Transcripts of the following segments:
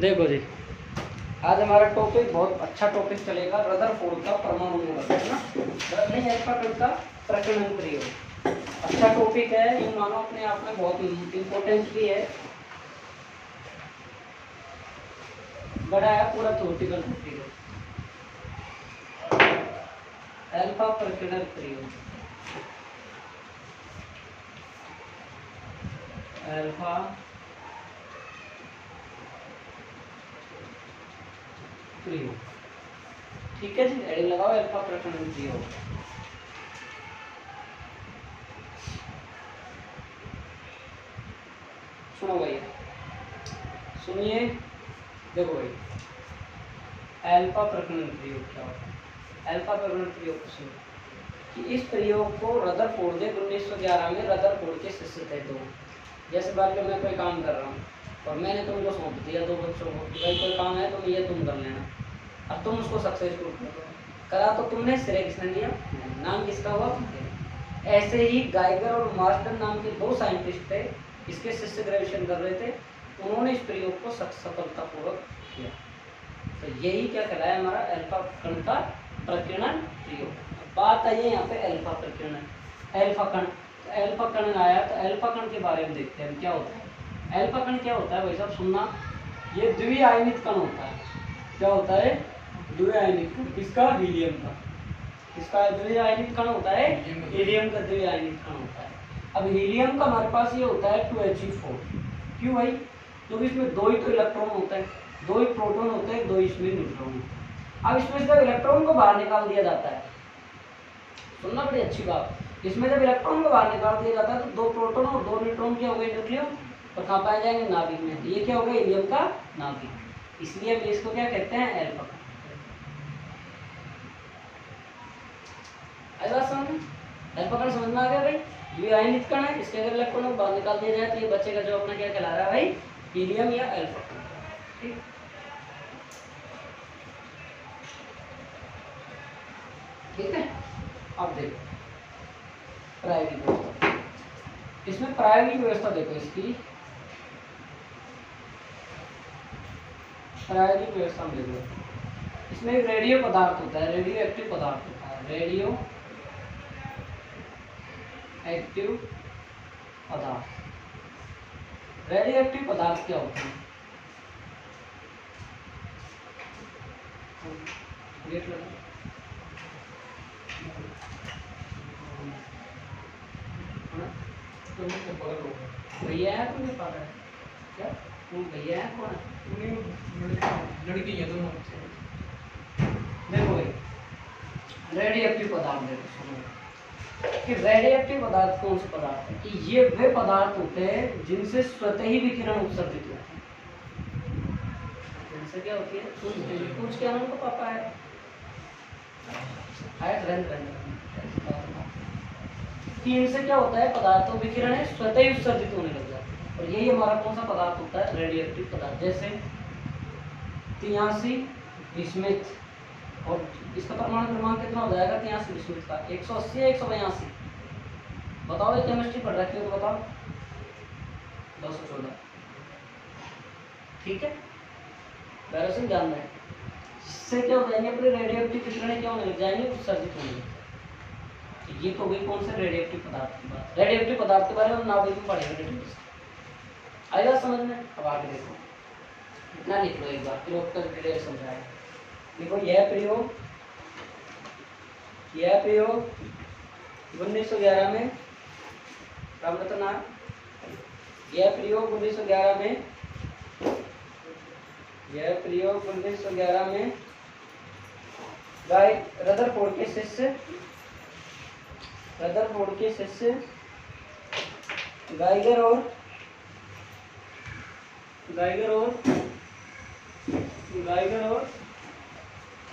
देखो जी, आज हमारा टॉपिक बहुत अच्छा टॉपिक चलेगा, रदरफोर्ड का परमाणु मॉडल, है ना। नहीं, अल्फा का प्रकीर्णन प्रयोग अच्छा टॉपिक है, ये मानो अपने आप में बहुत इम्पोर्टेंट भी है, बड़ा है, पूरा थ्योरेटिकल टॉपिक है। अल्फा प्रकीर्णन प्रयोग, अल्फा प्रयोग, ठीक है जी। एडिंग लगाओ, अल्फा प्रकीर्णन प्रयोग। सुनो भैया, सुनिए, देखो भाई, अल्फा प्रकीर्णन प्रयोग क्या होता है। अल्फा प्रकीर्णन प्रयोग सुनो कि इस प्रयोग को रदरफोर्ड ने 1911 में रदरफोर्ड के शिष्य थे दो। जैसे बात कि मैं कोई काम कर रहा हूँ और मैंने तुमको सौंप दिया दो बच्चों को कि भाई कोई काम है तो ये तुम कर लेना, अब तुम उसको सक्सेसफुल करा तो तुमने श्रेय किसने लिया, नाम किसका हुआ। ऐसे ही गाइगर और मार्टन नाम के दो साइंटिस्ट थे, इसके शिष्य ग्रेजुएशन कर रहे थे, उन्होंने इस प्रयोग को सफलतापूर्वक किया। तो यही क्या कहलाया हमारा अल्फा कण का प्रकीर्णन प्रयोग। बात आई है यहाँ पे अल्फा प्रकीर्णन, अल्फा कण, अल्फा कण आया तो अल्फा कण के बारे में देखते हैं क्या होता है। अल्फा कण क्या होता है भाई साहब, सुनना, ये द्विआयनित कण होता है। क्या होता है, द्विआयनित कण, किसका, हीलियम का। किसका द्विआयनित कण होता है, हीलियम का द्विआयनित कण होता है। अब हीलियम का हमारे पास ये होता है 2He4। क्यों भाई, क्योंकि इसमें दो ही तो इलेक्ट्रॉन होते हैं, दो ही प्रोटॉन होते हैं, दो ही इसमें न्यूट्रॉन। अब इसमें जब इलेक्ट्रॉन को बाहर निकाल दिया जाता है, सुनना बड़ी अच्छी बात, इसमें जब इलेक्ट्रॉन को बाहर निकाल दिया जाता है तो दो प्रोटॉन और दो न्यूट्रॉन क्या हो गए, न्यूक्लियस, और कहाँ पाए जाएंगे, नाभिक में। ये क्या हो गया, हीलियम का नाभिक, इसलिए हम इसको क्या कहते हैं, अल्फा। आई बात समझ में, अल्फा कण समझ में आ गया भाई। द्विआयनित कण है, इसके अगर इलेक्ट्रॉन को बाहर निकाल दिया जाए तो ये बच्चे का जो अपना क्या कहला रहा है भाई, हीलियम या अल्फा कण। ठीक, ठीक है। अब देखो प्रायोगिक व्यवस्था, इसमें प्रायोगिक व्यवस्था देखो, इसकी प्रायोगिक व्यवस्था में देखो, इसमें एक रेडियो पदार्थ होता है, रेडियो एक्टिव पदार्थ होता है, रेडियो एक्टिव पदार्थ। रेडियो एक्टिव पदार्थ क्या होते हैं, भैया है, तुम्हें पता है क्या, तुम भैया है, कौन है, लड़की है दोनों। देखो भाई, रेडियो एक्टिव पदार्थ देखो, सुनो कि रेडियो एक्टिव पदार्थ कौन से पदार्थ है, कि ये वे पदार्थ होते हैं जिनसे स्वतः ही विकिरण उत्सर्जित होते हैं। जिनसे क्या होती है, कुछ क्या नाम का पापा है कि इनसे क्या होता है, पदार्थों विकिरण है स्वतः ही उत्सर्जित होने लग जाता है, और यही हमारा कौन सा पदार्थ होता है, रेडियो एक्टिव पदार्थ। जैसे 83 बिस्मिथ, और इसका परमाणु क्रमांक कितना हो जाएगा, 83 बिस्मिथ का 180 या 182, बताओ, ये केमिस्ट्री पढ़ रखी हो तो बताओ, 214, ठीक है, बैरोसिन ध्यान रहे। इससे क्या हो जाएंगे, अपने रेडियो एक्टिव विकिरण क्या होने लग जाएंगे, उत्सर्जित होने लग जाएंगे। ये तो गई कौन से रेडियो एक्टिव पदार्थ की बात, रेडियो एक्टिव पदार्थ के बारे में नाभिक में पढ़ेंगे डिटेल्स, आएगा समझ में। अब आगे देखो, इतना लिख लो एक बार, प्रयोग कर क्लियर समझाए। देखो यह प्रयोग 1911 में, यह प्रयोग 1911 में, यह प्रयोग 1911 में रदरफोर्ड के शिष्य, रदरफोर्ड के शिष्य गाइगर और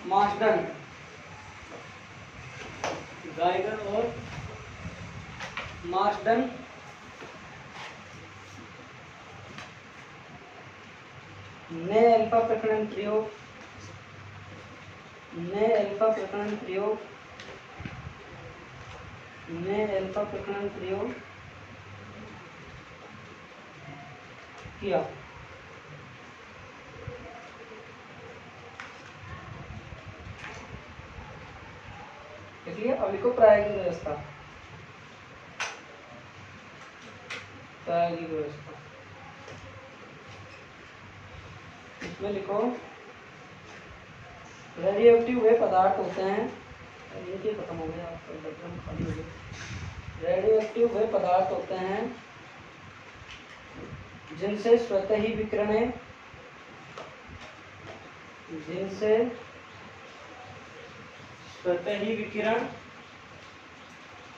मार्टन, गाइगर और मार्टन ने अल्फा प्रकीर्णन प्रयोग, किया। लिया। अब लिखो प्रायोगिक व्यवस्था। प्रायोगिक व्यवस्था इसमें लिखो रेडियोएक्टिव वे पदार्थ होते हैं, ये खत्म हो गया आपका खाली हो गया। रेडियोएक्टिव वे पदार्थ होते हैं जिनसे स्वतः ही विकिरण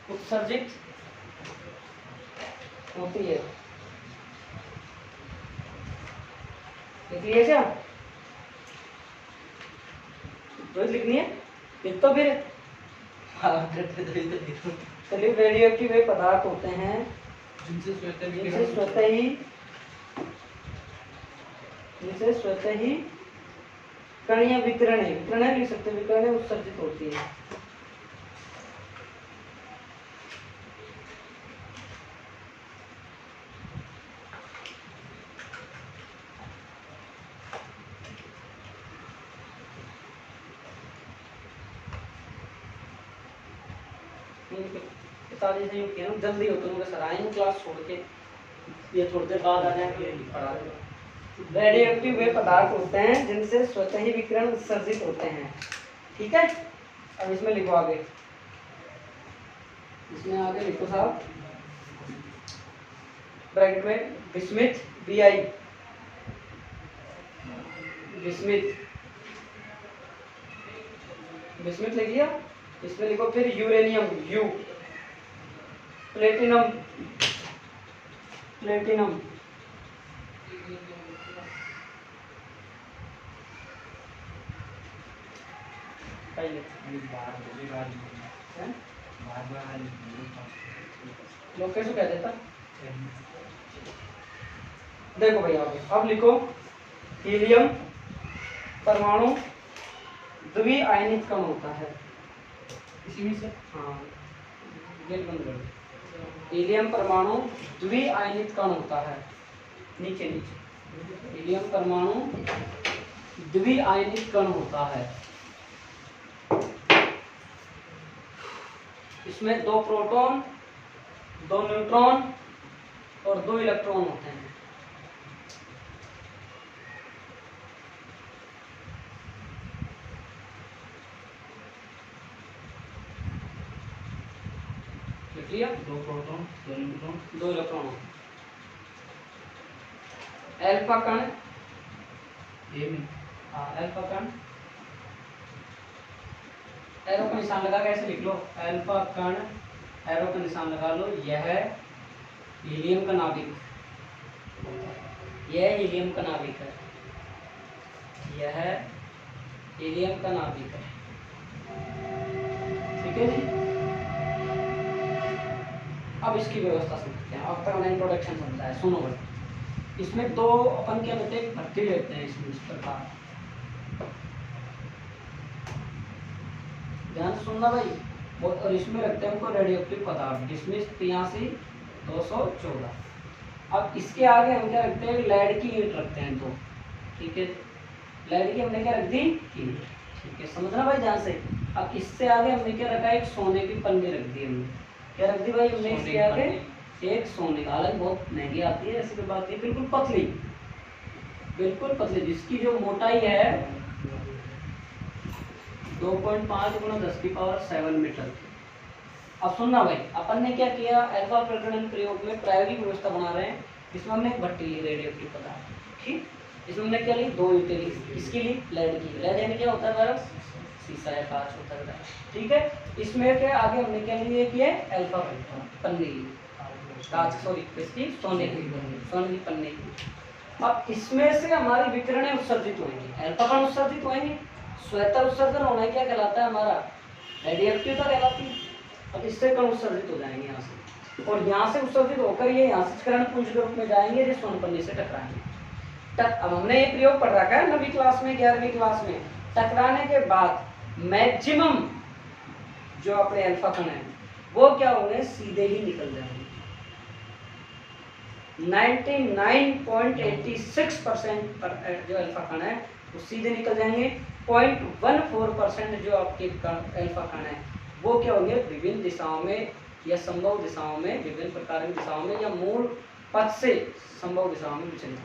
उत्सर्जित होती है। लिखिए क्या रोज लिखनी है, लिख तो फिर। चलिए रेडियोएक्टिव वे पदार्थ होते हैं जिनसे स्वतः ही कणीय विकिरण लिख सकते, विकिरण उत्सर्जित होती है। जल्दी हो तुम सर आएंगे क्लास छोड़ के, ये थोड़ी देर बाद आ जाएंगे पढ़ा देंगे। रेडियोएक्टिव वे पदार्थ होते हैं जिनसे स्वतः ही विकिरण उत्सर्जित होते हैं। ठीक है, अब इसमें लिखो आगे, इसमें आगे लिखो साहब ब्रैकेट में बिस्मिथ BI बिस्मिथ लिख लिया। इसमें लिखो फिर यूरेनियम U, प्लेटिनम लोग कैसे कह देता। देखो भैया अब लिखो हीलियम परमाणु द्विआयनिक कण होता है। इसी में से हाँ गेट बंद कर। हीलियम परमाणु द्विआयनिक कण होता है। नीचे हीलियम परमाणु द्विआयनिक कण होता है। इसमें 2 प्रोटॉन 2 न्यूट्रॉन और 2 इलेक्ट्रॉन होते हैं। लिया 2 प्रोटॉन 2 न्यूट्रॉन 2 इलेक्ट्रॉन। अल्फा कण अल्फा कण एरो का निशान लगा कैसे लिख लो, अल्फा कण एरो का निशान लगा लो। यह हीलियम का नाभिक, यह हीलियम का नाभिक है, यह हीलियम का नाभिक है। ठीक है जी, अब इसकी व्यवस्था समझते हैं। अब तक हमने इंट्रोडक्शन समझा है। सुनो भाई, इसमें 2 अपन क्या लेते हैं, भट्टी लेते हैं। इसमें इस प्रकार ध्यान से सुनना भाई। और इसमें रखते हैं हमको रेडियोएक्टिव पदार्थ जिसमें 83 214। अब इसके आगे हम क्या रखते हैं, लेड की ईंट रखते हैं 2। ठीक है, लेड की हमने क्या रख दी ईंट। ठीक है, समझना भाई ध्यान से। अब इससे आगे हमने क्या रखा, एक सोने की पन्नी रख दी हमने। क्या रख दी भाई हमने इसके आगे, एक सोने का। हालांकि बहुत महंगी आती है, ऐसी कोई बात नहीं, बिल्कुल पतली जिसकी जो मोटाई है 2.5 × 10⁷ मीटर। अब सुनना भाई, अपन ने क्या किया, अल्फा प्रकरण प्रयोग में प्रायोगिक व्यवस्था बना रहे हैं। इसमें हमने एक भट्टी ली रेडियोएक्टिव पदार्थ। ठीक, इसमें हमने क्या ली, 2 ईंटें ली। किसकी ली, लेड की। लेड यानी क्या होता है हमारा, शीशा या कांच होता है। ठीक है, इसमें क्या आगे हमने क्या लिए कि अल्फा पन्नी ली, कांच सॉरी इसकी सोने की पन्नी की। अब इसमें से हमारी विकिरणें उत्सर्जित होंगी, अल्फा कण उत्सर्जित होंगे। स्वतः उत्सर्जन होना क्या कहलाता है, हमारा रेडियोएक्टिवता कहलाती है। अब इससे कण उत्सर्जित हो जाएंगे यहाँ से, और यहाँ से उत्सर्जित होकर ये यहाँ से क्षरण पुंज के रूप में जाएंगे, जो सोन पन्नी से टकराएंगे। अब हमने ये प्रयोग पढ़ रखा है 9वीं क्लास में 11वीं क्लास में। टकराने के बाद मैक्सिमम जो अपने अल्फा कण है वो क्या होंगे, सीधे ही निकल जाएंगे। 99.86% जो अल्फा कण है वो सीधे निकल जाएंगे। 0.14% जो आपके अल्फा कण है वो क्या होंगे, विभिन्न दिशाओं में या संभव दिशाओं में, विभिन्न प्रकार की दिशाओं में या मूल पथ से संभव दिशाओं में विचलित।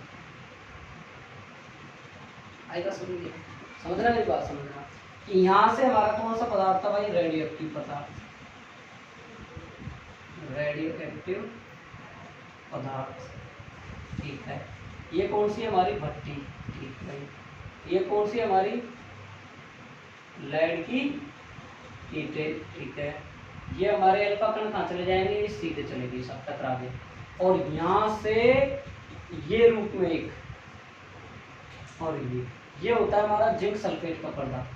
आएगा समझना मेरी बात, समझना कि यहाँ से हमारा कौन सा पदार्थ था भाई, रेडियो एक्टिव पदार्थ, रेडियो एक्टिव पदार्थ, ठीक है। ये कौन सी हमारी भट्टी, ठीक है। ये कौन सी हमारी, लेड की ईंटें, ठीक है। ये हमारे अल्फा कण कहाँ चले जाएंगे, सीधे चलेगी, सब टकरा गए। और यहाँ से ये रूप में एक, और ये होता है हमारा जिंक सल्फेट का पर्दा,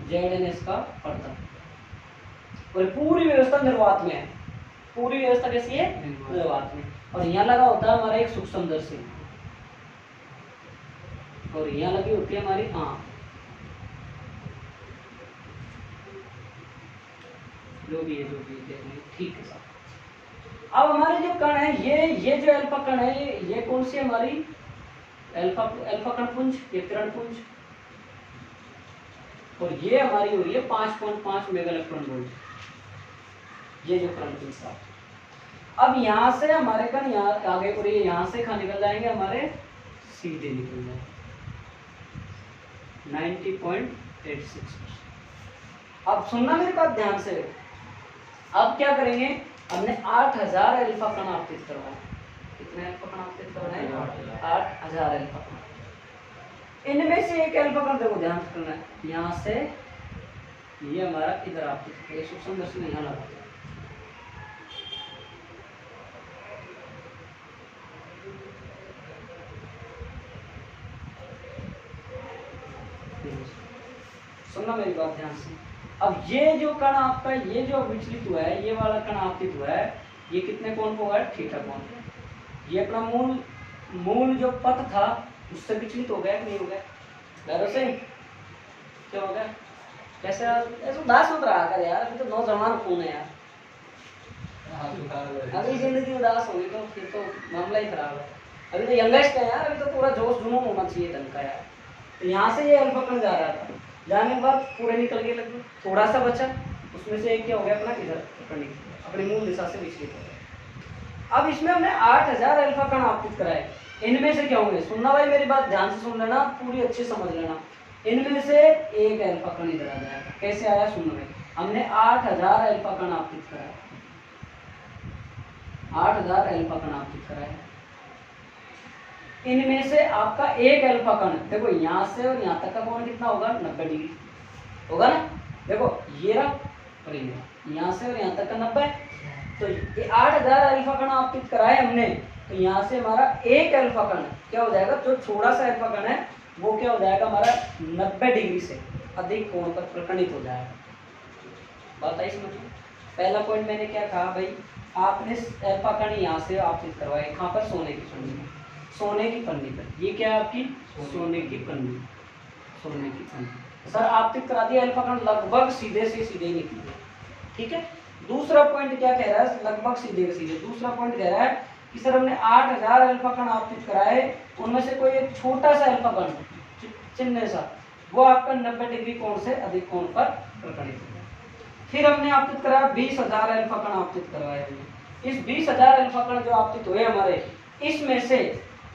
ZnS का पर्दा। और पूरी व्यवस्था निर्वात में है, पूरी व्यवस्था कैसी है, निर्वात में। और यहाँ लगा होता है हमारा एक सूक्ष्मदर्शी, और यहाँ लगी होती है हमारी आँख, जो भी है देख लें, ठीक है साहब। अब हमारे जो कण है, ये जो अल्फा कण है, ये कौन सी हमारी अल्फा कण पुंज, ये किरण पुंज, और ये हमारी हो रही है 5.5 मेगा इलेक्ट्रॉन वोल्ट, ये जो कण पुंज साहब। अब यहाँ से हमारे कण यहाँ आगे, और ये यहाँ से कहाँ निकल जाएंगे, हमारे सीधे निकल जाएंगे 90.86। अब सुनना मेरी बात ध्यान से। अब क्या करेंगे, हमने 8000 अल्फा कण आपतित करवाए। कितने अल्फा कण आपतित करवाए, 8000 अल्फा कण। इनमें से एक अल्फा कण देखो ध्यान से करना है, यहाँ से ये हमारा इधर आपतित, ये सूक्ष्मदर्शी यहाँ लगा, सुनना मेरी बात ध्यान से। अब ये जो कण आपका, ये जो विचलित हुआ है, ये वाला कण आपतित हुआ है, ये कितने कोण को हुआ है, थीटा कोण। ये अपना मूल जो पथ था उससे विचलित हो गया कि नहीं हो गया, भैरव सिंह क्या हो गया, कैसे ऐसे उदास मत रहा कर यार, अभी तो नौजवान खून है यार, अगली जिंदगी उदास होगी तो फिर तो मामला ही खराब है। अभी तो यंगेस्ट है यार, अभी तो पूरा जोश जुनून होना चाहिए ढंग का यार। तो यहाँ से ये अल्फा कण जा रहा था, जाने के बाद पूरे निकल गए, लगभग थोड़ा सा बचा, उसमें से एक क्या हो गया अपना इधर अपनी मूल दिशा से विचलित हो गया। अब इसमें हमने 8000 अल्फा कण आपतित कराए। इनमें से क्या होंगे, सुनना भाई मेरी बात ध्यान से सुन लेना, पूरी अच्छी समझ लेना। इनमें से एक अल्फा कण इधर आ जाएगा, कैसे आया सुनना भाई, हमने 8000 अल्फा कण आपतित कराए, 8000 अल्फा कण आपतित कराए। इनमें से आपका एक अल्फा कण, देखो यहाँ से और यहाँ तक का कोण कितना होगा, 90 डिग्री होगा ना। देखो ये रहा, और यहाँ से और यहाँ तक का 90, तो ये 8000 अल्फा कण आपतित कराए हमने। तो यहाँ से हमारा एक अल्फा कण क्या हो जाएगा, जो छोटा सा अल्फा कण है वो क्या हो जाएगा हमारा 90 डिग्री से अधिक कोण पर प्रकणित हो जाएगा। बात आई समझ में। पहला पॉइंट मैंने क्या कहा भाई, आपने अल्फा कण यहाँ से आपतित करवाए, कहाँ पर, सोने की पन्नी में, सोने की पन्नी पर। ये क्या है आपकी, सोने की पन्नी, सोने की पन्नी। सर आपतित करा दिया अल्फा कण, लगभग सीधे से सीधे निकले, ठीक है। दूसरा पॉइंट क्या कह रहा है, लगभग सीधे से सीधे। दूसरा पॉइंट कह रहा है कि सर हमने 8000 अल्फा कण आपतित कराए, उनमें से कोई एक छोटा सा अल्फा कण, चिन्ह सा, वो आपका 90 डिग्री कोण से अधिक कोण पर प्रकटित हो गया। फिर हमने आपतित कराया 20000 अल्फा कण आपतित करवाए हमने। इस 20000 अल्फा कण जो आपतित हुए हमारे, इसमें से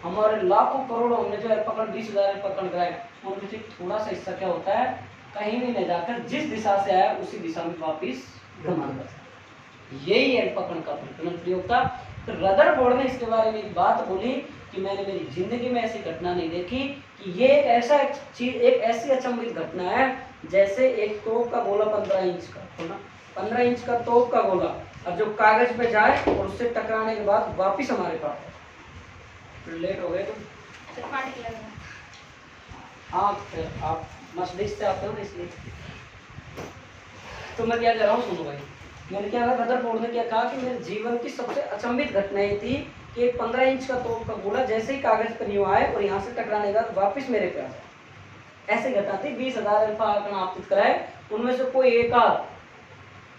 हमारे लाखों करोड़ों हमने जो अल्फा कण 20000 अल्फा कण कराए, उनमें से थोड़ा सा हिस्सा क्या होता है, कहीं भी नहीं जाकर जिस दिशा से आया उसी दिशा में वापिस गमन करता है। यही अल्फा कण का प्रकलन प्रयोग था। तो रदरफोर्ड ने इसके बारे में एक बात बोली कि मैंने मेरी जिंदगी में ऐसी घटना नहीं देखी कि ये एक ऐसा चीज, एक ऐसी अचंभित घटना है जैसे एक तोप का गोला 15 इंच का होना, 15 इंच का तोप का गोला, और जो कागज पे जाए और उससे टकराने के बाद वापिस हमारे पास। लेट हो गए तुम, हाँ आप मस्जिद से आते हो ना इसलिए। तो मैं क्या कह रहा हूँ, सुनो भाई, मैंने क्या कहा, रदरफोर्ड ने क्या कहा कि मेरे जीवन की सबसे अचंभित घटना ये थी कि एक 15 इंच का तोप का गोला जैसे ही कागज पर यूं आए और यहाँ से टकराने का वापिस मेरे पे आ जाए, ऐसी घटना थी। 20000 अल्फा कण आपतित कराए, उनमें से कोई एक आध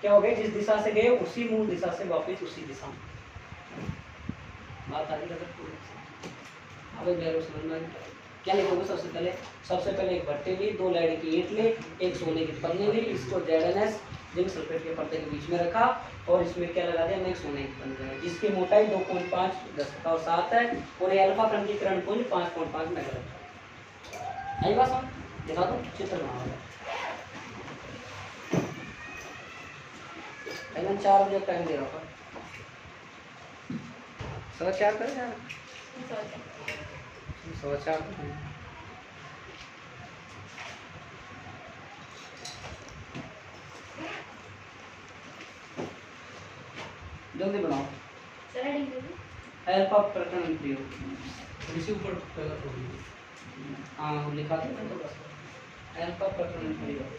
क्या हो गए, जिस दिशा से गए उसी मूल दिशा से वापिस उसी दिशा में। बात आ रही रदरफोर्ड, अब समझ में क्या लिखोगे। सबसे पहले एक भट्टे ली, 2 लेड की ईंट ली, एक सोने की पन्नी ली, इसको जिंक सल्फेट के पर्दे के बीच में रखा और इसमें क्या लगा दिया, मैं सोने की पंजर जिसकी मोटाई 2.5 10 और 7 है और ये अल्फा कण की किरण पुंज 5.5 मेगाइलेक्ट्रॉन। आई बात समझ? दिखा दो चित्र बनाओ। 4 बजे टाइम दे रहा था, 4:15 कर यार, 4:15 जल्दी बनाओ। अल्फा प्रकरण प्रयोग इसी ऊपर पहला तो हाँ लिखा था तो बस अल्फा प्रकरण प्रयोग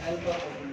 अल्फा प्रकरण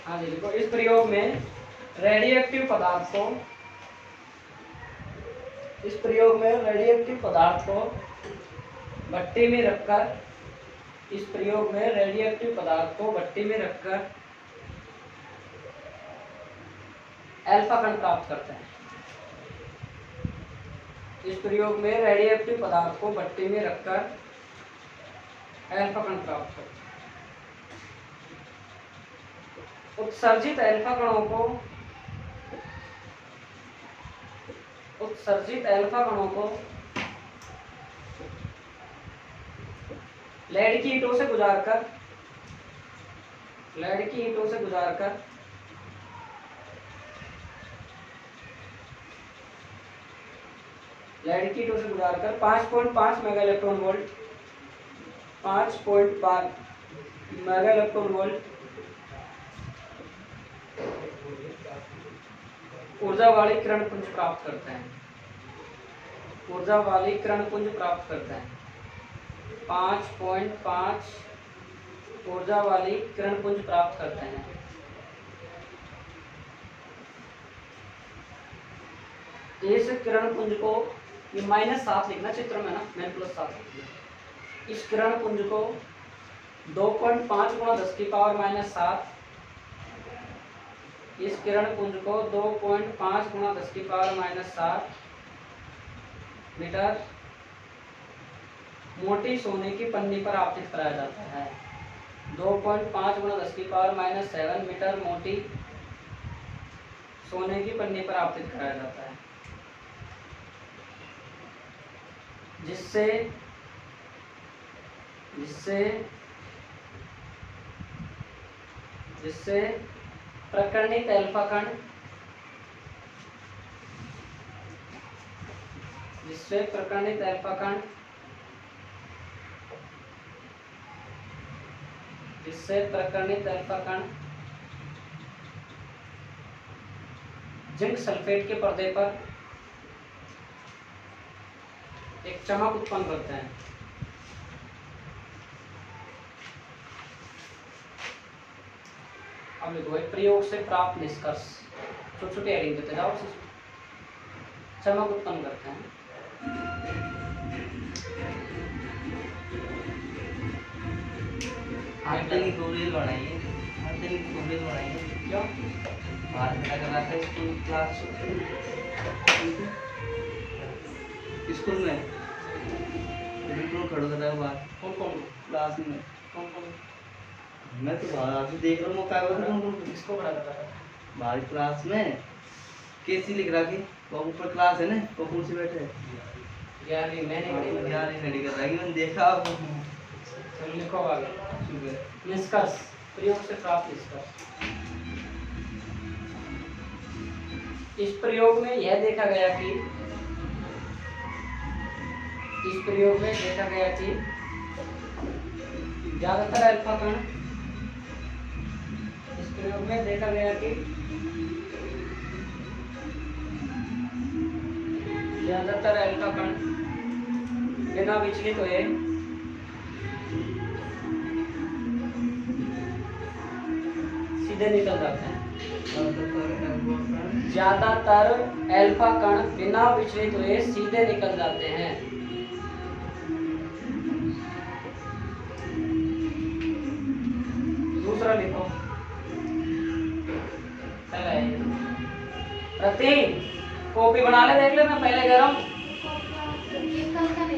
हाँ जी देखो इस प्रयोग में रेडियोएक्टिव पदार्थ को भट्टी में रखकर अल्फा कण प्राप्त करते हैं। इस प्रयोग में रेडियोएक्टिव पदार्थ को भट्टी में रखकर अल्फा कण प्राप्त करते हैं। उत्सर्जित अल्फा कणों को लेड की ईंटों से गुजारकर लेड की ईंटों से गुजारकर 5.5 mega electron volt 5.5 mega electron volt ऊर्जा वाली किरणपुंज प्राप्त करते हैं। ऊर्जा वाली किरणपुंज प्राप्त करते हैं। 5.5 ऊर्जा वाली किरणपुंज प्राप्त करते हैं। इस किरणपुंज को, ये -7 लिखना चित्र में ना, मैंने +7 लिख दिया। इस किरणपुंज को 2.5 × 10⁻⁷, इस किरणपुंज को 2.5 × 10⁻⁷ मीटर मोटी सोने की पन्नी पर आपतित कराया जाता है। 2.5 × 10⁻⁷ मीटर मोटी सोने की पन्नी पर आपतित कराया जाता है, जिससे प्रकरणित अल्फा कण जिंक सल्फेट के पर्दे पर एक चमक उत्पन्न करते हैं। अब देखो प्रयोग से प्राप्त निष्कर्ष, छोटे छोटे हेडिंग देते जाओ। चमक उत्पन्न करते हैं। आटे की गोली बनाइए, क्यों? बाहर खड़ा कर रहा था स्कूल में बिल्कुल खड़ा कर रहा है बाहर। कौन क्लास में कौन मैं तो बाहर आके देख रहा हूँ, क्या कर रहा हूँ किसको खड़ा कर रहा है? बाहर क्लास में कैसी लिख रहा कि वो ऊपर क्लास है ना, वो कुर्सी बैठे हैं। 11वीं मैंने यार ये खड़ी कर रहा है कि मैंने देखा। चलो लिखो आगे। निष्कर्ष, प्रयोग से प्राप्त निष्कर्ष। इस प्रयोग में देखा गया कि ज्यादातर अल्फा कण बिना विचलित हुए सीधे निकल जाते हैं। ज्यादातर अल्फा कण बिना विचलित हुए सीधे निकल जाते हैं। दूसरा लिखो, प्रति कॉपी बना ले, देख ले, मैं पहले कह रहा हूँ।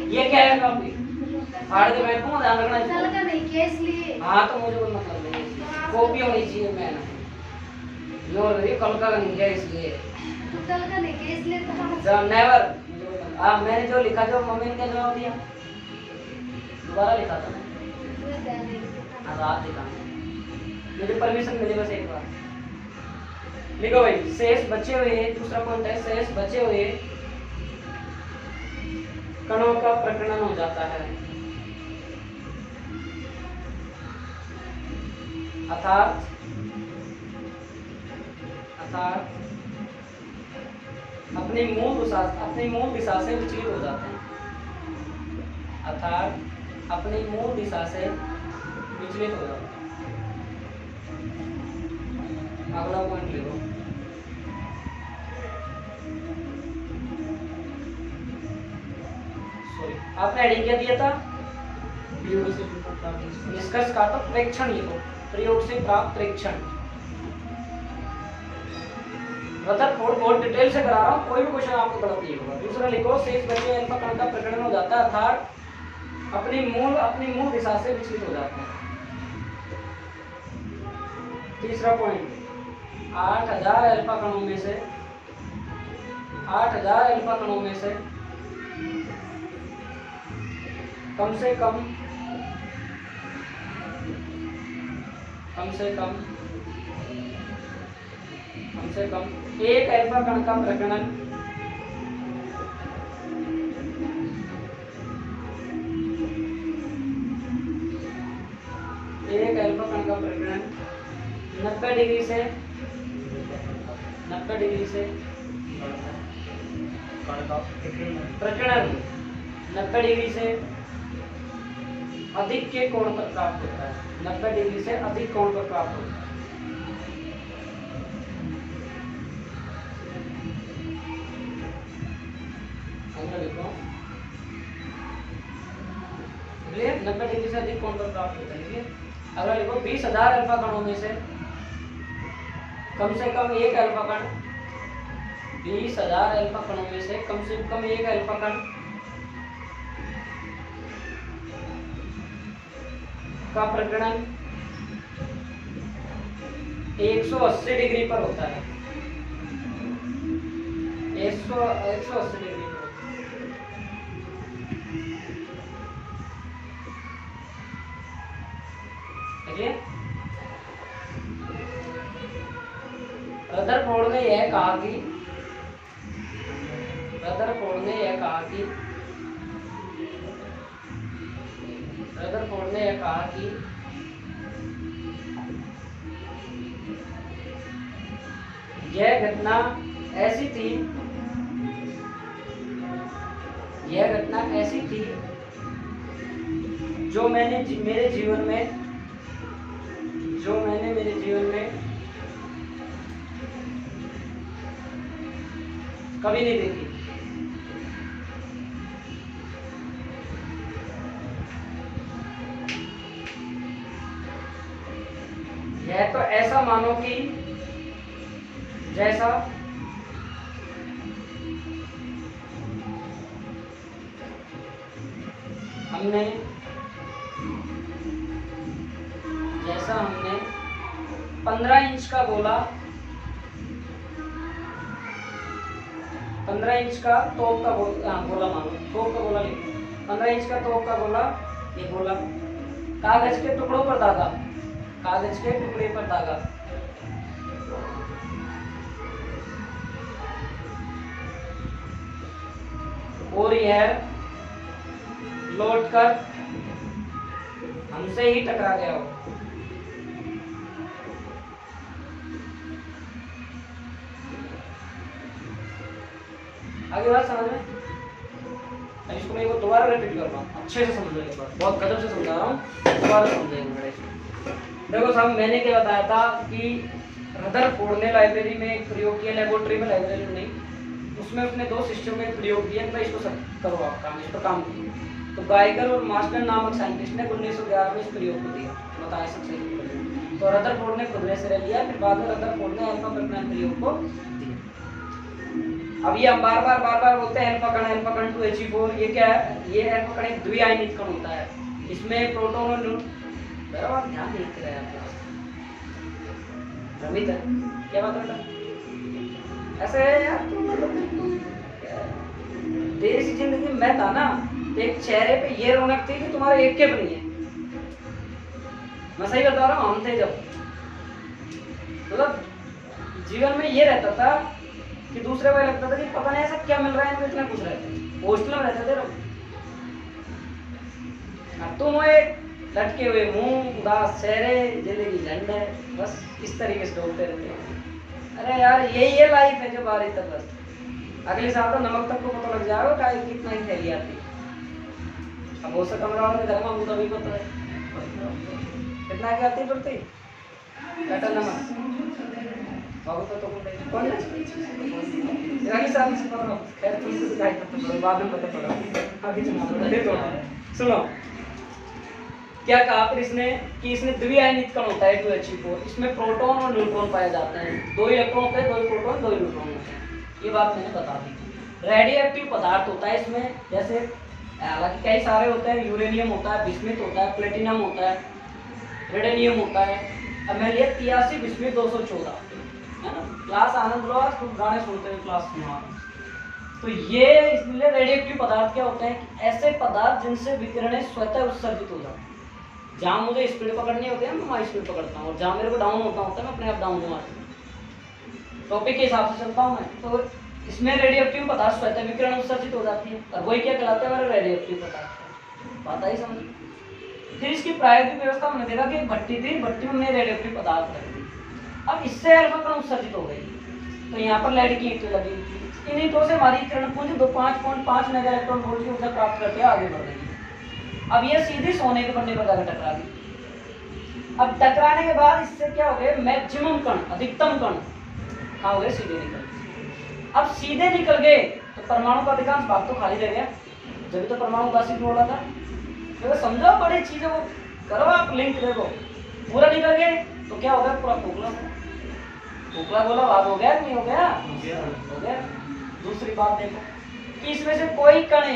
ये क्या है कॉपी? फाड़ के बैठूंगा, ध्यान रखना इसको। हाँ तो मुझे कोई मतलब नहीं, कॉपी होनी चाहिए। मैं कल का नहीं है इसलिए नेवर। मैंने जो लिखा, जो मम्मी ने जवाब दिया, दोबारा लिखा था रात लिखा, मुझे परमिशन मिली बस एक बार। लिखो भाई, शेष बचे हुए, दूसरा पॉइंट है, शेष बचे हुए कणों का प्रकरण हो जाता है, अर्थात अपनी मूल दिशा से विचलित हो जाते हैं। अगला पॉइंट लिखो, सॉरी आपने हेडिंग क्या दिया था? निष्कर्ष का तो प्रेक्षण लिखो, प्रयोग से प्राप्त प्रेक्षण। बहुत डिटेल से करा रहा हूँ, कोई भी क्वेश्चन आपको गलत नहीं होगा। दूसरा लिखो, शेष बचे अल्फा कण का प्रकरण हो जाता है, अर्थात अपनी मूल दिशा से विचलित हो जाते हैं। तीसरा पॉइंट, 8000 अल्फा कणों में से कम से कम एक अल्फा कण का प्रकरण एक अल्फा कण का प्रकरण 90 डिग्री से कण का प्रकीर्णन 90 डिग्री से अधिक के कोण पर प्राप्त होता है। 90 डिग्री से अधिक कोण पर प्राप्त होता है। अगला देखो, 90 डिग्री से अधिक कोण पर प्राप्त होता है। अगला लिखो 20,000 अल्फा कणों में से कम एक अल्फा कण, 20,000 अल्फा कणों में से कम एक अल्फा कण का प्रकीर्णन 180 डिग्री पर होता है। 180 डिग्री पर रदरफोर्ड ने यह कहा कि यह घटना ऐसी थी जो मैंने मेरे जीवन में कभी नहीं देखी। यह तो ऐसा मानो कि जैसा हमने 15 इंच का गोला 15 इंच का तोप का गोला मानो, तोप का गोला लिखो, 15 इंच का तोप का गोला, ये गोला कागज के टुकड़ों पर दागा, कागज के टुकड़े पर दागा, और यह लौटकर हमसे ही टकरा गया हो। आगे बात समझ में? मैं इसको मैं दोबारा रिपीट कर रहा हूँ, अच्छे से समझो एक बार, बहुत गजब से समझा रहा हूँ, दोबारा समझेंगे। देखो साहब, मैंने क्या बताया था कि रदरफोर्ड ने लाइब्रेरी में एक प्रयोग किया, लेबोरेटरी में, लाइब्रेरी में नहीं, उसमें उसने 2 शिष्यों में प्रयोग किया। भाई इसको करो आप काम, इस पर काम किया। तो गाइगर और मास्टर नामक साइंटिस्ट ने 1911 में इस प्रयोग को दिया, बताया सक्सेसफुल। तो रदरफोर्ड ने खुद ने श्रेय लिया, फिर बाद में रदरफोर्ड ने अल्फा प्रकीर्णन प्रयोग को दिया। अब ये हम बार बार बोलते हैं अल्फा कण 2He4, ये क्या है? ये अल्फा कण एक द्विआयनित कण होता है। इसमें प्रोटॉन और न्यूट्रॉन, बराबर ध्यान देते रहे आप रमित है क्या बात बेटा? ऐसे है यार, तुम मतलब देश की जिंदगी में था ना, एक चेहरे पे ये रौनक थी कि तुम्हारे एक के भी नहीं है। मैं सही बता रहा हूँ, हम थे जब, मतलब जीवन में ये रहता था कि दूसरे को लगता था कि पता नहीं ऐसा क्या मिल रहा है, इतना कुछ रहते थे, हॉस्टल में रहते थे लोग। तुम एक लटके हुए मुंह, उदास चेहरे, जिंदगी झंड है, बस इस तरीके से डोलते रहते हैं। अरे यार यही है लाइफ है जो बारिश तक बस, अगले साल तो नमक तक को पता लग जाएगा क्या कितना ही थैली आती है। अब वो सब कमरा वाले घर में तभी पता है कितना क्या आती पड़ती कटा नमक बाबू तो कौन है साहब से पकड़ो, खैर तुमसे सिखाई पता बाद में पता पड़ा। आगे चलो सुनो क्या कहा फिर इसने कि इसमें द्विआयनित कण होता है 2He4, इसमें प्रोटॉन और न्यूट्रॉन पाए जाते हैं। 2 इलेक्ट्रॉन होते हैं, 2 प्रोटॉन 2 न्यूट्रॉन होते हैं। ये बात मैंने बता दी। रेडियो एक्टिव पदार्थ होता है इसमें, जैसे हालांकि कई सारे होते हैं, यूरेनियम होता है, बिस्मिथ होता है, प्लेटिनम होता है, रेडियम होता है। अब मैं लिया 83 बिस्मिथ 214 है ना। क्लास आनंद लो, आज खूब गाने सुनते हुए क्लास सुना। तो ये इसलिए रेडियो एक्टिव पदार्थ क्या होते हैं कि ऐसे पदार्थ जिनसे विकिरण स्वतः उत्सर्जित हो जाते हैं। जहाँ मुझे स्पीड पकड़नी होती है मैं स्पीड पकड़ता हूँ, और जहाँ मेरे को डाउन होता है मैं अपने आप डाउन हो जाता हूँ। टॉपिक के हिसाब से चलता हूँ मैं। तो इसमें रेडियोएक्टिव पदार्थ स्वतः विकिरण उत्सर्जित हो जाती है, और वही क्या कहलाते हैं हमारे रेडियोएक्टिव पदार्थ। बात आई समझ। फिर इसकी प्रायोगिक व्यवस्था हमने देखा कि भट्टी थी, भट्टी में हमने रेडियोएक्टिव पदार्थ रख दी। अब इससे अल्फा कण उत्सर्जित हो गई, तो यहाँ पर लेड की ईंटें लगी। इन ईंटों से हमारी किरण पुंज 5.5 मेगा इलेक्ट्रॉन वोल्ट की ऊर्जा प्राप्त करके आगे बढ़ रही है। अब ये सीधी सोने के बनने पर जाकर टकरा गई। अब टकराने के बाद इससे क्या हो गए, मैक्सिमम कण, अधिकतम कण कहाँ हो गए, सीधे निकल गए। अब सीधे निकल गए तो परमाणु का अधिकांश भाग तो खाली रह गया, जब तो परमाणु उदासीन बोला था। तो समझो बड़ी चीजों को करो आप, लिंक देखो, पूरा निकल गए तो क्या हो गया, पूरा खोखला गोला भाग हो गया, नहीं हो गया, हो गया। दूसरी बात देखो कि इसमें से कोई कण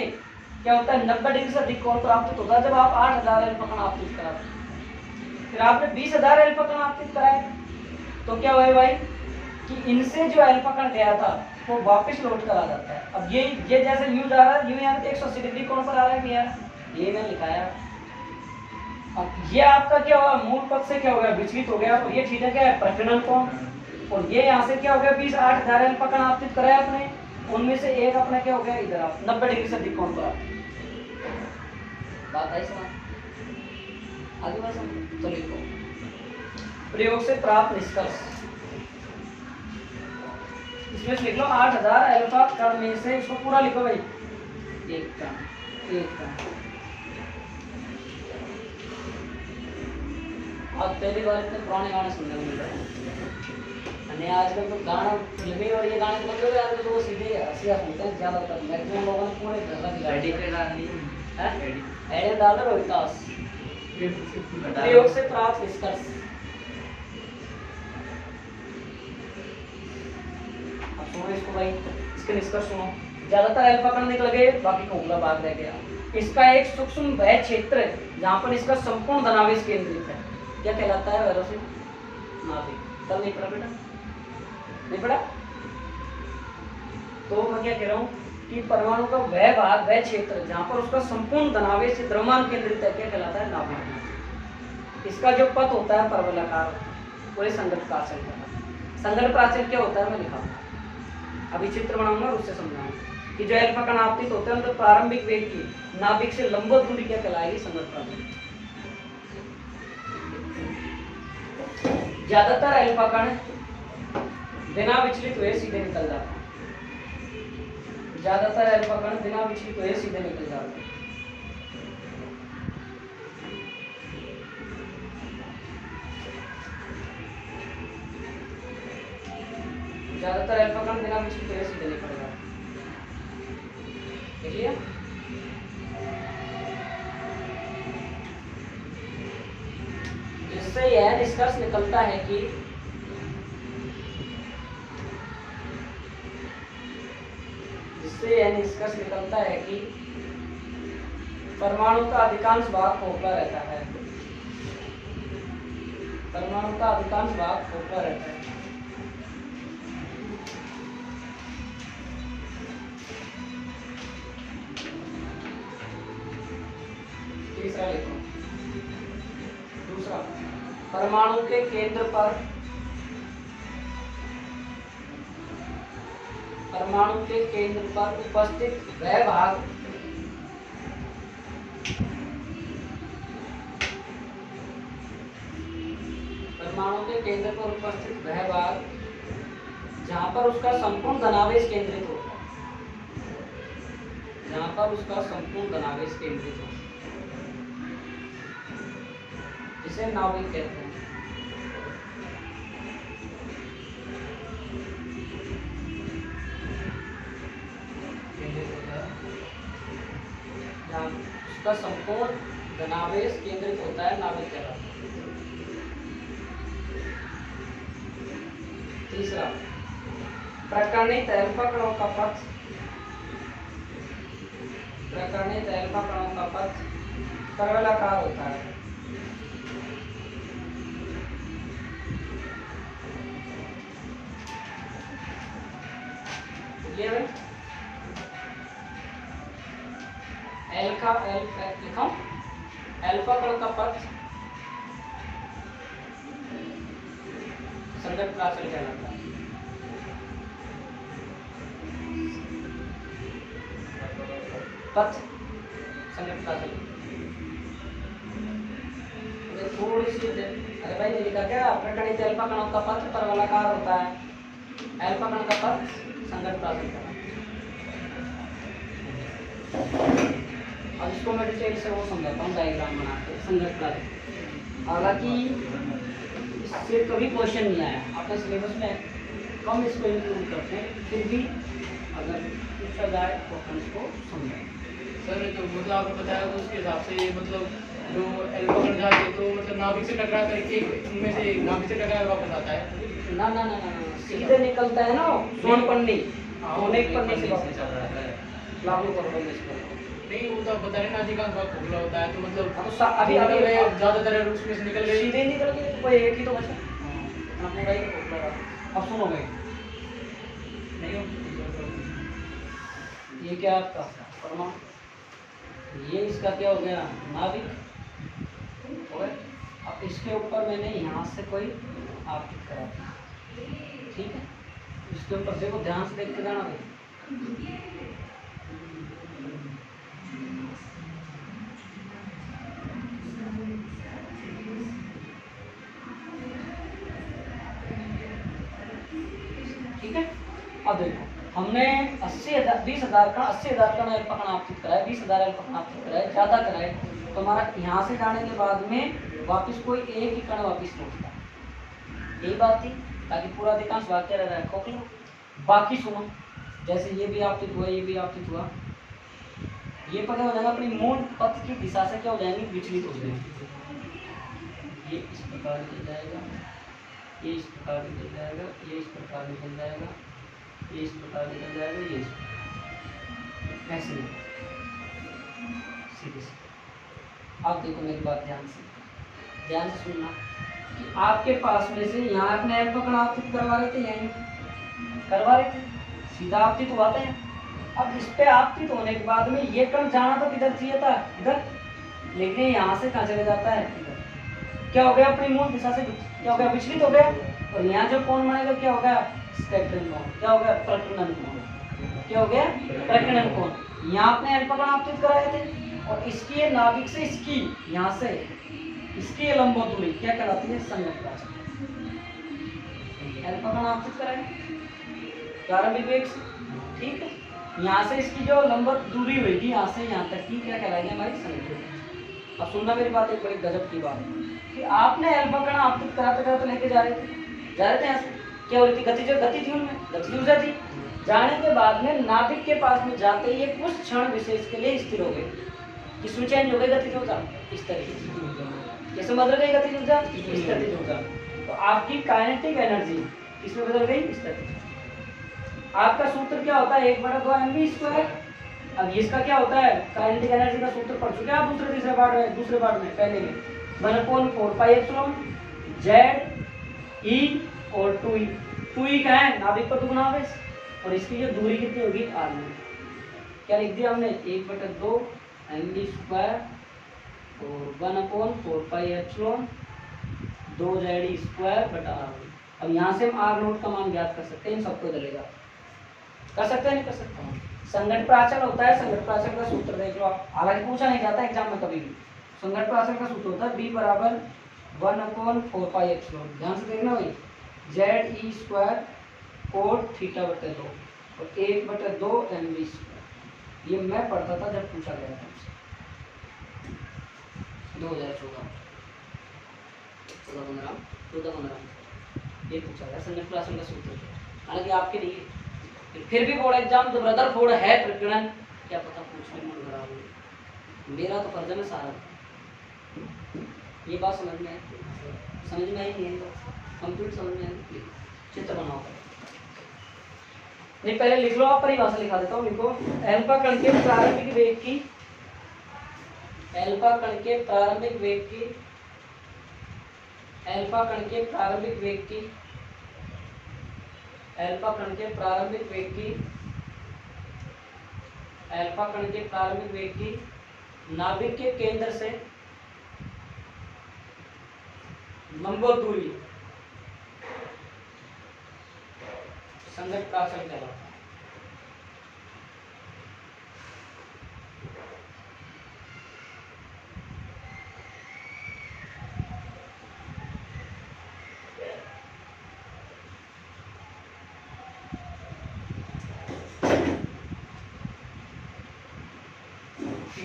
क्या होता है, 90 डिग्री से अधिक कोण प्राप्त होता है जब आप 8000 अल्फा कण आपतित कराते। फिर आपने 20000 अल्फा कण आपतित कराए तो क्या हुआ भाई कि इनसे जो अल्फा कण गया था वो वापस लौट कर आ जाता है। अब ये जैसे यूं जा रहा है, यूं यहाँ 180 डिग्री कोण पर आ रहा है कि यार, ये मैंने लिखाया। अब ये आपका क्या हुआ, मूल पद से क्या हो गया, विचलित हो गया, और ये थीटा क्या है, प्रकीर्णन कोण। और ये यहाँ से क्या हो गया, 20,8000 अल्फा कण आपतित कराया आपने, उनमें से एक अपना क्या हो गया, इधर आप 90 डिग्री से अधिक कोण पर आप। बात आई समझ, आगे बात समझ। तो लिखो प्रयोग से प्राप्त निष्कर्ष, इसमें लिख लो 8000 अल्फा कण में से, इसको पूरा लिखो भाई, एक कण। अब पहली बार इतने पुराने गाने सुनने को मिल रहे हैं, आजकल तो गाना फिल्मी और ये गाने बंद हो गए तो वो सीधे हंसिया सुनते हैं ज्यादातर। मैक्सिमम लोगों ने पूरे एडिट डाल दो रोहितास। प्रयोग से प्राप्त निष्कर्ष, अब सुनो इसको भाई, इसके निष्कर्ष सुनो। ज्यादातर अल्फा कण निकल गए, बाकी खोखला भाग रह गया। इसका एक सूक्ष्म वह क्षेत्र है जहाँ पर इसका संपूर्ण धनावेश केंद्रित है, क्या कहलाता है, वेलोसिटी नाभिक। कल नहीं पढ़ा बेटा, नहीं पढ़ा? तो मैं क्या कह रहा हूँ कि परमाणु का वह भाग, वह क्षेत्र जहाँ पर उसका संपूर्ण धनावेश द्रव्यमान केंद्रित है, क्या कहलाता है, नाभिक। इसका जो पथ होता है परवलयाकार, पूरे संगत प्राचल का। संगत प्राचल क्या होता है मैं लिखा, अभी चित्र बनाऊंगा और उससे समझाऊंगा कि जो अल्फा कण आपतित होते हैं तो प्रारंभिक वेग की नाभिक से लंबवत दूरी क्या कहलाएगी, संगत प्राचल। ज्यादातर अल्फा कण बिना विचलित हुए सीधे निकल जाते हैं, ज्यादातर अल्फा कण बिना विचलित हुए सीधे निकल जाते हैं। ज्यादातर अल्फा कण बिना विचलित हुए सीधे निकल जाते हैं, देखिए। जिससे यह निष्कर्ष निकलता है कि परमाणु का अधिकांश भाग खोखला रहता है, परमाणु का अधिकांश भाग खोखला रहता है। तीसरा लिखो, दूसरा, परमाणु के केंद्र पर, परमाणु के केंद्र पर उपस्थित वह भाग परमाणु के केंद्र पर उपस्थित वह भाग जहां पर उसका संपूर्ण धनावेश केंद्रित होता है, जहां पर उसका संपूर्ण धनावेश केंद्रित होता है, जिसे नाभिक कहते हैं। उसका संपूर्ण धनावेश केंद्रित होता है, नाभिक कहलाता है। तीसरा, प्रकरणित अल्फा कणों का पथ, प्रकरणित अल्फा कणों का पथ परवलयाकार होता है। ये लिखो, अल्फा कण का पथ संगत प्राचल कहलाता है। पथ संगत प्राचल, थोड़ी सी, अरे भाई नहीं लिखा क्या, प्रकरणित अल्फा कणों का पथ परवलयाकार होता है। अल्फा कण का पद संगत प्राचल करण। अब इसको मैं डिटेल से वो समझाता हूँ डायग्राम बना के संगत प्राचल। हालांकि इससे कभी क्वेश्चन नहीं आया अपने सिलेबस में, कम इसको इंक्लूड करते हैं, फिर भी अगर पूछा जाए तो अपन इसको समझें। सर तो मतलब आपको बताया तो उसके हिसाब से मतलब जो अल्फा कण जाते तो मतलब नाभिक से टकरा कर एक उनमें से नाभिक से टकरा कर वापस आता है। ना ना ना ना ना, सीधे निकलता है ना सोन पन्नी, सोने की पन्नी से वापस चल रहा है। लागू कर दो इसको। नहीं वो तो आप बता रहे ना अधिकांश भाग खोखला होता है तो मतलब अब तो अभी अभी ज्यादातर रूट्स में से निकल गए। सीधे निकल गए तो कोई एक ही तो बचा। हाँ, पूरा ही खोखला रहा। अब सुनो भाई, नहीं ये क्या आपका परमाणु, ये इसका क्या हो गया नाभिक हो गया। अब इसके ऊपर मैंने यहाँ से कोई आपतित करा था, ठीक है। इसके ऊपर देखो, ध्यान से देख के जाना भाई। ठीक है। अब देखो, हमने 80,000 20,000 का 80,000 का अल्फा कण आपतित कराया, 20,000 अल्फा कण आपतित कराया, ज़्यादा कराए तो हमारा यहाँ से जाने के बाद में वापस कोई एक ही कण वापस लौटता, यही बात थी, ताकि पूरा अधिकांश भाग क्या रह रहा है खोखला। बाकी सुनो, जैसे ये भी आपतित हुआ, ये भी आपतित हुआ, ये पता हो जाएगा अपनी मूल पथ की दिशा से क्या हो जाएंगे, विचलित हो जाएंगे। ये इस प्रकार निकल जाएगा, ये इस प्रकार निकल जाएगा, ये इस प्रकार निकल जाएगा, ये इस प्रकार निकल जाएगा, ये ऐसे नहीं, सीधे से। अब देखो मेरी बात ध्यान से सुनना कि आपके पास में से यहाँ अपने अल्फा कण आपतित करवा रहे थे, यहीं करवा रहे थे, सीधा आपतित हुआ था। अब इस पे आपतित होने के बाद में ये कण जाना तो किधर चाहिए था, इधर, लेकिन यहाँ से कहाँ चले जाता है, इधर। क्या हो गया, अपनी मूल दिशा से क्या हो गया, विचलित हो गया। और यहाँ जो कोण बनेगा क्या हो गया, स्कैटरिंग कोण, क्या हो गया, प्रकीर्णन कोण, क्या हो गया, प्रकीर्णन कोण। यहाँ अपने अल्फा कण आपतित कराए थे और इसकी ये नाभिक से इसकी यहाँ से इसकी ये लंबवत दूरी क्या कहलाती है, संगत प्राचल। अल्फा कण आपतित कराए प्रारंभिक वेग से, ठीक है। यहाँ से इसकी जो लंबवत दूरी होगी यहाँ से यहाँ तक की क्या कहलाएगी, हमारी संगत। अब सुनना मेरी बात, एक बड़ी गजब की बात कि आपने अल्फा कण आपतित कराते कराते लेके जा रहे थे यहाँ से, क्या हो रही थी, गति थी उनमें, गति ऊर्जा थी। जाने के बाद में नाभिक के पास में जाते ही कुछ क्षण विशेष के लिए स्थिर हो गए, किसमें चेंज हो गई गति ऊर्जा, इस तरीके से। कैसे बदल गई गति ऊर्जा, इस तरीके ऊर्जा। तो आपकी काइनेटिक एनर्जी किसमें बदल गई, इस तरीके। आपका सूत्र क्या होता है, 1/2 mv²। अब इसका क्या होता है, काइनेटिक एनर्जी का सूत्र पढ़ चुके हैं आप दूसरे पार्ट में पहले में, 1/4πε ZE और 2E। 2E का है नाभिक पर दुगुना आवेश और इसकी जो दूरी कितनी होगी, r में। क्या लिख दिया हमने, 1/2 mv² और 1/4πε 2ZE²/r। अब यहाँ से हम r नोट का मान ज्ञात कर सकते हैं, इन सबको चलेगा, कर सकते हैं, नहीं कर सकते हैं। संगत प्राचल होता है, संगत प्राचल का सूत्र देख लो आप, हालांकि पूछा नहीं जाता एग्जाम में कभी भी। संगत प्राचल का सूत्र होता है B = 1/4πε, ध्यान से देखना भाई, ZE² cot θ/2 और 1/2 mv²। ये मैं पढ़ता था जब पूछा गया था 2014-15 ये पूछा गया संगत प्राचल का सूत्र। हालांकि आपके लिए फिर भी बोर्ड एग्जाम जब रदरफोर्ड है प्रकीर्णन, क्या पता पूछने में खराब हो, मेरा तो फर्ज है मैं सारा। ये बात समझ में आई नहीं, कंप्लीट समझ में आई, चित्र बनाओ। नहीं पहले लिख लो, आप परिभाषा लिखा देता हूँ, लिखो अल्फा कण के प्रारंभिक वेग की, अल्फा कण के प्रारंभिक वेग की, अल्फा कण के प्रारंभिक वेग की, अल्फा कण के प्रारंभिक वेग की, अल्फा कण के प्रारंभिक वेग की नाभिक के केंद्र से लंबवत दूरी संगत प्राचल कहलाता है।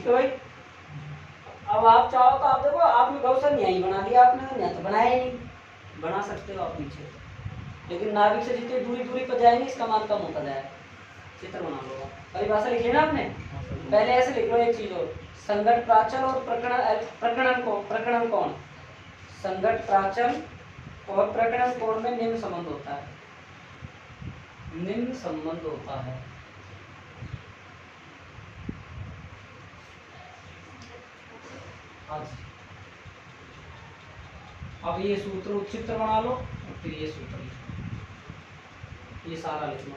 ठीक है भाई। अब आप चाहो तो आप देखो, आपने गौसल यहीं बना लिया, आपने तो यहाँ तो बनाया ही नहीं, बना सकते हो आप नीचे, लेकिन नाभिक से जितनी दूरी दूरी पर जाएंगे इसका मान कम होता जाएगा। चित्र बना लो, परिभाषा लिख लेना आपने, पहले ऐसे लिख लो एक चीज और, संगत प्राचल और प्रकरण कोण, संगत प्राचल और प्रकरण कोण में निम्न संबंध होता है, निम्न संबंध होता है। अब ये सूत्र चित्र बना लो, फिर ये सूत्र लिखो, ये सारा लिख लो।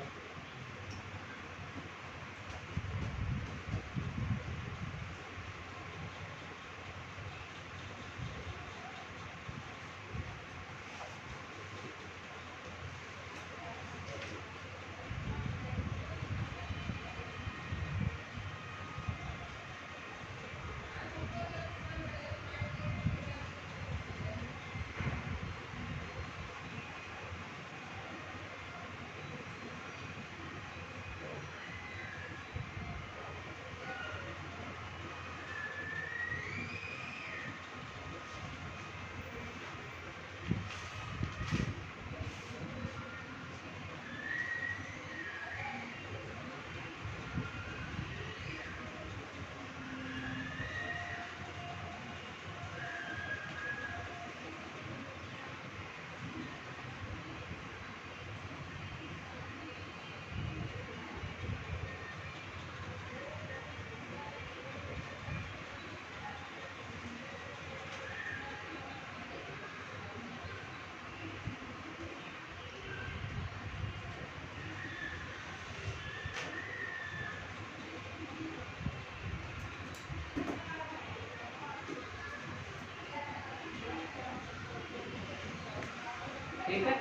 ठीक है,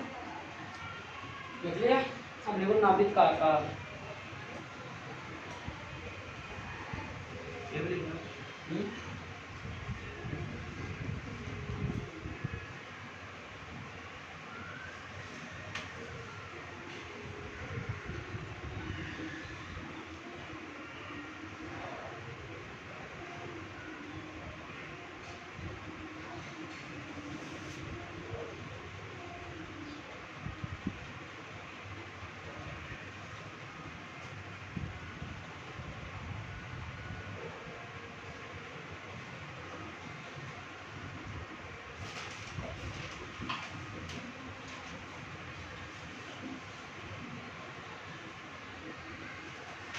लिख लिया। अब लिखो नाभिक का आकार,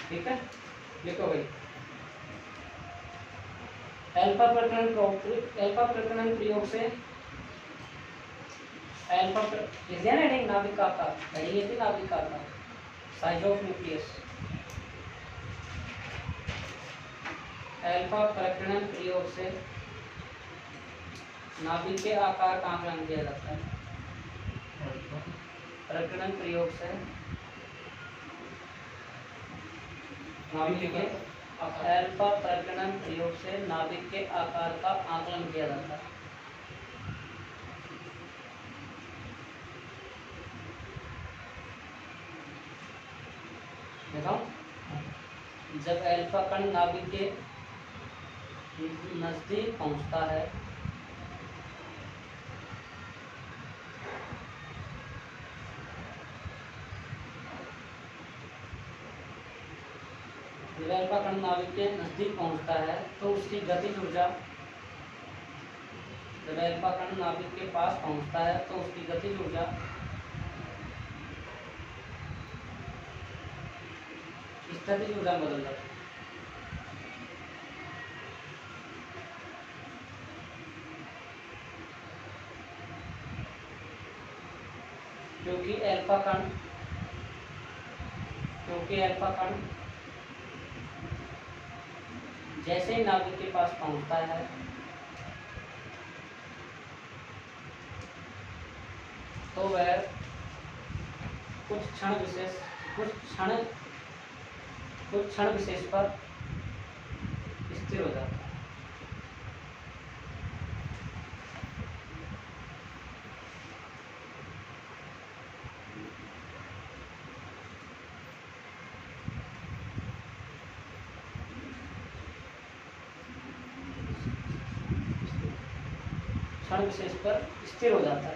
ठीक है, लिखो भाई। अल्फा प्रकरण प्रयोग से नाभिक का आकार, नाभिक का आकार, साइज ऑफ न्यूक्लियस, अल्फा प्रकरण प्रयोग से नाभिक के आकार का आकलन किया जाता है। प्रकरण प्रयोग से नाभिक के अल्फा प्रकरण प्रयोग से नाभिक के आकार का आकलन किया जाता है। देखो, जब अल्फा कण नाभिक के नजदीक पहुंचता है जब अल्फा कण नाभिक के नजदीक पहुंचता है तो उसकी गतिज ऊर्जा, जब अल्फा कण नाभिक के पास पहुंचता है तो उसकी गतिज ऊर्जा स्थितिज ऊर्जा बदल जाती है। क्योंकि अल्फा कण जैसे ही नाभिक के पास पहुंचता है तो वह कुछ क्षण विशेष पर स्थिर हो जाता है। क्षण विशेष पर स्थिर हो जाता है।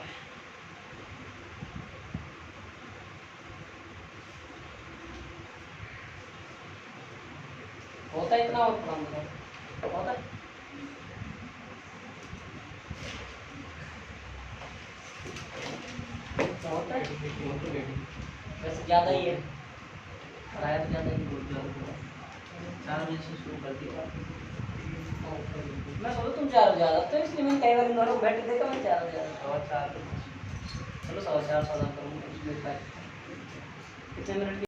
होता है इतना और काम होता है। होता है वैसे ज़्यादा ही है, पढ़ाया तो ज़्यादा ही बोलते हो। 4 बजे से शुरू कर दिया। मैं सोचा तुम 4 बजे आ जाते हो, इसलिए मैंने कई बार इन दोनों को बैठ के देखा, मैं 4 बजे आ जाता हूँ। 4:15 चलो 4:15 करूँगा कितने मिनट